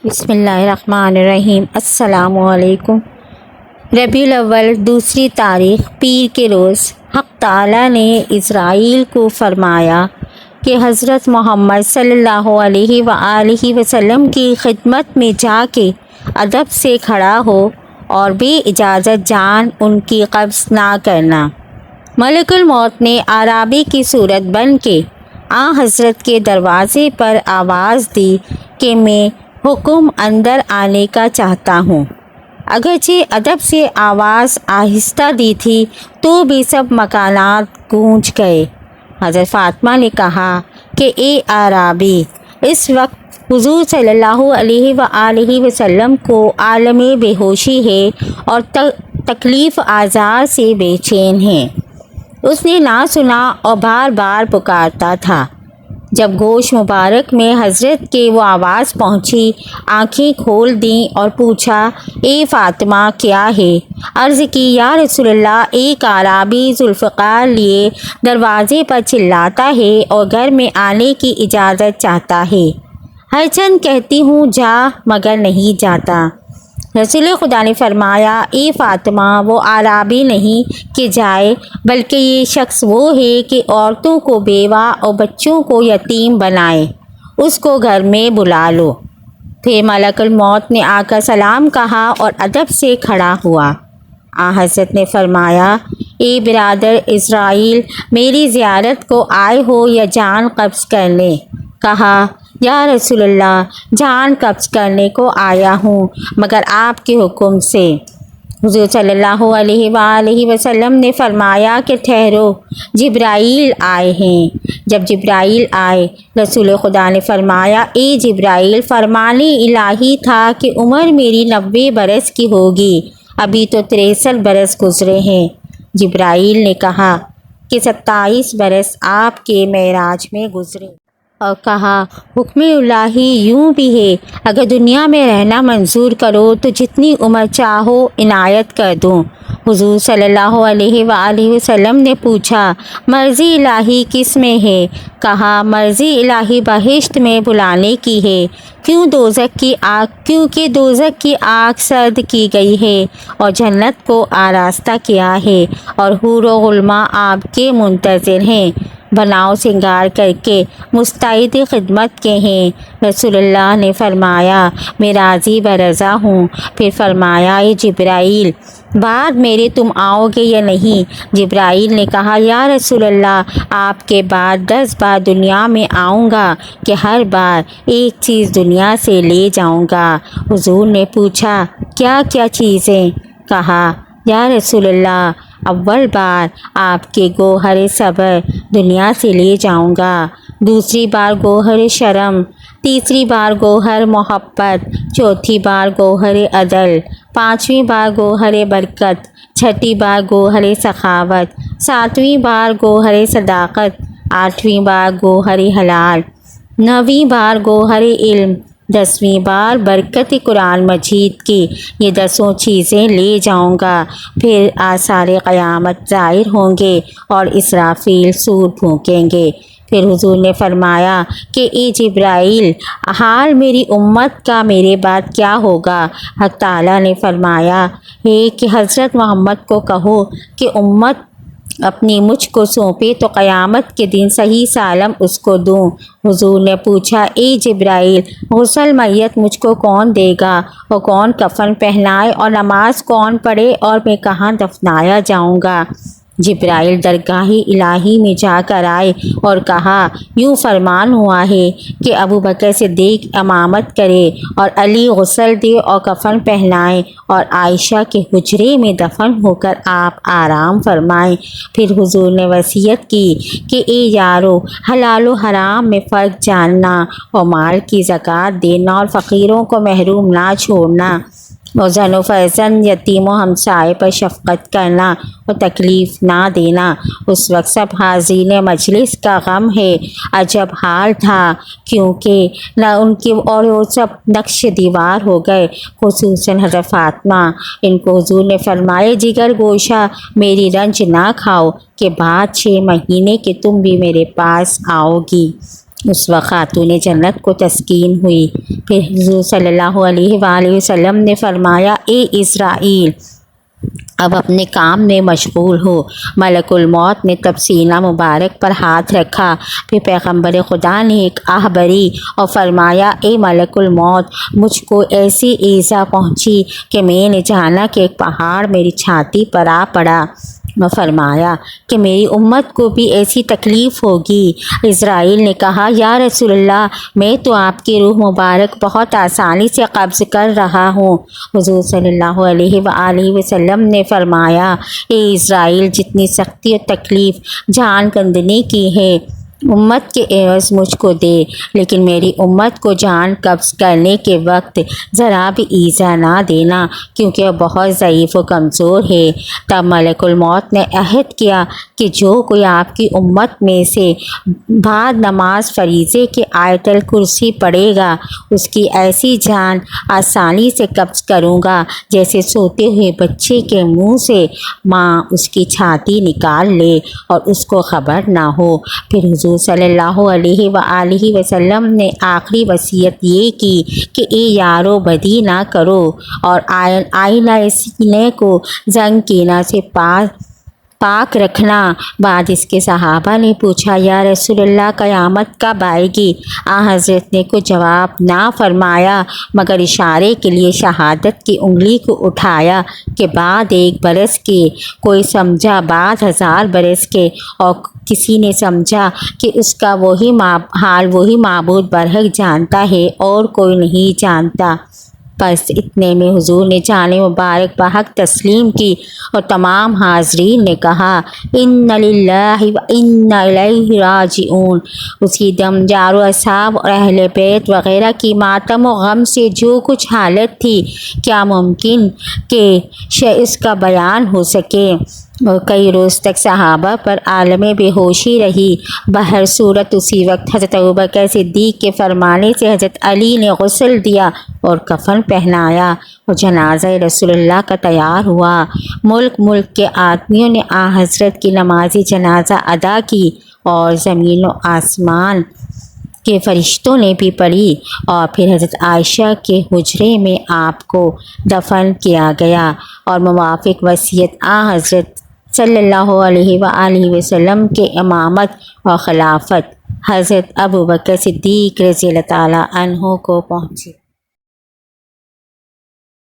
بسم اللہ الرحمن الرحیم۔ السلام علیکم۔ ربیع الاول دوسری تاریخ پیر کے روز حق تعالیٰ نے اسرائیل کو فرمایا کہ حضرت محمد صلی اللہ علیہ وآلہ وسلم کی خدمت میں جا کے ادب سے کھڑا ہو اور بے اجازت جان ان کی قبض نہ کرنا۔ ملک الموت نے اعرابی کی صورت بن کے حضرت کے دروازے پر آواز دی کہ میں حکم اندر آنے کا چاہتا ہوں۔ اگرچہ ادب سے آواز آہستہ دی تھی تو بھی سب مکانات گونج گئے۔ حضرت فاطمہ نے کہا کہ اے اعرابی، اس وقت حضور صلی اللہ علیہ وآلہ وسلم کو عالم بے ہوشی ہے اور تکلیف آزار سے بے چین ہیں۔ اس نے نہ سنا اور بار بار پکارتا تھا۔ جب گوش مبارک میں حضرت کے وہ آواز پہنچی، آنکھیں کھول دیں اور پوچھا، اے فاطمہ کیا ہے؟ عرض کی، یا رسول اللہ، ایک اعرابی ذوالفقار لیے دروازے پر چلاتا ہے اور گھر میں آنے کی اجازت چاہتا ہے۔ ہر چند کہتی ہوں جا، مگر نہیں جاتا۔ رسول خدا نے فرمایا، اے فاطمہ، وہ اعرابی نہیں کہ جائے، بلکہ یہ شخص وہ ہے کہ عورتوں کو بیوہ اور بچوں کو یتیم بنائے۔ اس کو گھر میں بلا لو۔ پھر ملک الموت نے آ کر سلام کہا اور ادب سے کھڑا ہوا۔ حضرت نے فرمایا، اے برادر اسرائیل، میری زیارت کو آئے ہو یا جان قبض کرنے؟ کہا، یا رسول اللہ، جان قبض کرنے کو آیا ہوں، مگر آپ کے حکم سے۔ حضور صلی اللہ علیہ وآلہ وسلم نے فرمایا کہ ٹھہرو، جبرائیل آئے ہیں۔ جب جبرائیل آئے، رسول خدا نے فرمایا، اے جبرائیل، فرمان الہی تھا کہ عمر میری 90 برس کی ہوگی، ابھی تو 63 برس گزرے ہیں۔ جبرائیل نے کہا کہ 27 برس آپ کے معراج میں گزرے، اور کہا، حکم الہی یوں بھی ہے، اگر دنیا میں رہنا منظور کرو تو جتنی عمر چاہو عنایت کر دوں۔ حضور صلی اللہ علیہ وآلہ وسلم نے پوچھا، مرضی الہی کس میں ہے؟ کہا، مرضی الہی بہشت میں بلانے کی ہے، کیونکہ دوزخ کی آگ سرد کی گئی ہے اور جنت کو آراستہ کیا ہے، اور حور و غلمان آپ کے منتظر ہیں، بناؤ سنگار کر کے مستعد خدمت کے ہیں۔ رسول اللہ نے فرمایا، میں راضی برضا ہوں۔ پھر فرمایا، اے جبرائیل، بعد میرے تم آؤ گے یا نہیں؟ جبرائیل نے کہا، یا رسول اللہ، آپ کے بعد 10 بار دنیا میں آؤں گا کہ ہر بار ایک چیز دنیا سے لے جاؤں گا۔ حضور نے پوچھا، کیا کیا چیزیں؟ کہا، یا رسول اللہ، اول بار آپ کے گوہر صبر دنیا سے لے جاؤں گا، دوسری بار گوہر شرم، تیسری بار گوہر محبت، چوتھی بار گوہر عدل، پانچویں بار گوہر برکت، چھٹی بار گوہر سخاوت، ساتویں بار گوہر صداقت، آٹھویں بار گوہر حلال، نویں بار گوہر علم، 10ویں بار برکت قرآن مجید کی۔ یہ 10 چیزیں لے جاؤں گا۔ پھر آثار قیامت ظاہر ہوں گے اور اسرافیل سور پھونکیں گے۔ پھر حضور نے فرمایا کہ اے جبرائیل، حال میری امت کا میرے بعد کیا ہوگا؟ حق تعالیٰ نے فرمایا ہے کہ حضرت محمد کو کہو کہ امت اپنی مجھ کو سونپے تو قیامت کے دن صحیح سالم اس کو دوں۔ حضور نے پوچھا، اے جبرائیل، غسل میت مجھ کو کون دے گا اور کون کفن پہنائے اور نماز کون پڑھے اور میں کہاں دفنایا جاؤں گا؟ جبرائیل درگاہ الہی میں جا کر آئے اور کہا، یوں فرمان ہوا ہے کہ ابو بکر صدیق امامت کرے اور علی غسل دے اور کفن پہنائے اور عائشہ کے حجرے میں دفن ہو کر آپ آرام فرمائیں۔ پھر حضور نے وصیت کی کہ اے یارو، حلال و حرام میں فرق جاننا اور مال کی زکوٰۃ دینا اور فقیروں کو محروم نہ چھوڑنا، اور زن و فرزند، یتیم و ہمسائے پر شفقت کرنا اور تکلیف نہ دینا۔ اس وقت سب حاضرین مجلس کا غم ہے عجب حال تھا، کیونکہ نہ ان کے اور وہ سب نقش دیوار ہو گئے، خصوصاً حضرت فاطمہ۔ ان کو حضور نے فرمایا، جگر گوشہ، میری رنج نہ کھاؤ کہ بعد 6 مہینے کے تم بھی میرے پاس آؤ گی۔ اس وقت خاتون جنت کو تسکین ہوئی۔ پھر حضور صلی اللہ علیہ وآلہ وسلم نے فرمایا، اے اسرائیل، اب اپنے کام میں مشغول ہو۔ ملک الموت نے تب سینہ مبارک پر ہاتھ رکھا۔ پھر پیغمبر خدا نے ایک آہ بھری اور فرمایا، اے ملک الموت، مجھ کو ایسی ایذا پہنچی کہ میں نے جانا کہ ایک پہاڑ میری چھاتی پر آ پڑا۔ اور فرمایا کہ میری امت کو بھی ایسی تکلیف ہوگی۔ اسرائیل نے کہا، یا رسول اللہ، میں تو آپ کی روح مبارک بہت آسانی سے قبض کر رہا ہوں۔ حضور صلی اللہ علیہ وآلہ وسلم نے فرمایا، اے اسرائیل، جتنی سختی اور تکلیف جان کندنے کی ہے امت کے عوض مجھ کو دے، لیکن میری امت کو جان قبض کرنے کے وقت ذرا بھی ایذا نہ دینا، کیونکہ وہ بہت ضعیف و کمزور ہے۔ تب ملک الموت نے عہد کیا کہ جو کوئی آپ کی امت میں سے بعد نماز فریضے کے آیت الکرسی پڑھے گا، اس کی ایسی جان آسانی سے قبض کروں گا جیسے سوتے ہوئے بچے کے منہ سے ماں اس کی چھاتی نکال لے اور اس کو خبر نہ ہو۔ پھر حضور صلی اللہ علیہ وآلہ وسلم نے آخری وصیت یہ کی کہ اے یارو، بدی نہ کرو اور آئینہ سینے کو زنگ کینہ سے پاک رکھنا۔ بعد اس کے صحابہ نے پوچھا، یا رسول اللہ، قیامت کب آئے گی؟ حضرت نے کوئی جواب نہ فرمایا مگر اشارے کے لیے شہادت کی انگلی کو اٹھایا کہ بعد 1 برس کے، کوئی سمجھا بعد 1000 برس کے، اور کسی نے سمجھا کہ اس کا وہی معبود برحق جانتا ہے اور کوئی نہیں جانتا۔ بس اتنے میں حضور نے جان مبارک بحق تسلیم کی اور تمام حاضرین نے کہا، ان للہ و انا الیہ راجعون۔ اسی دم یار و اصحاب اور اہل بیت وغیرہ کی ماتم و غم سے جو کچھ حالت تھی، کیا ممکن کہ اس کا بیان ہو سکے؟ اور کئی روز تک صحابہ پر عالم بے ہوشی رہی۔ بہر صورت اسی وقت حضرت ابوبکر صدیق کے فرمانے سے حضرت علی نے غسل دیا اور کفن پہنایا اور جنازہ رسول اللہ کا تیار ہوا۔ ملک کے آدمیوں نے حضرت کی نماز جنازہ ادا کی اور زمین و آسمان کے فرشتوں نے بھی پڑھی، اور پھر حضرت عائشہ کے حجرے میں آپ کو دفن کیا گیا، اور موافق وصیت حضرت صلی اللہ علیہ وآلہ وسلم کے امامت اور خلافت حضرت ابوبکر صدیق رضی اللہ تعالیٰ عنہ کو پہنچی۔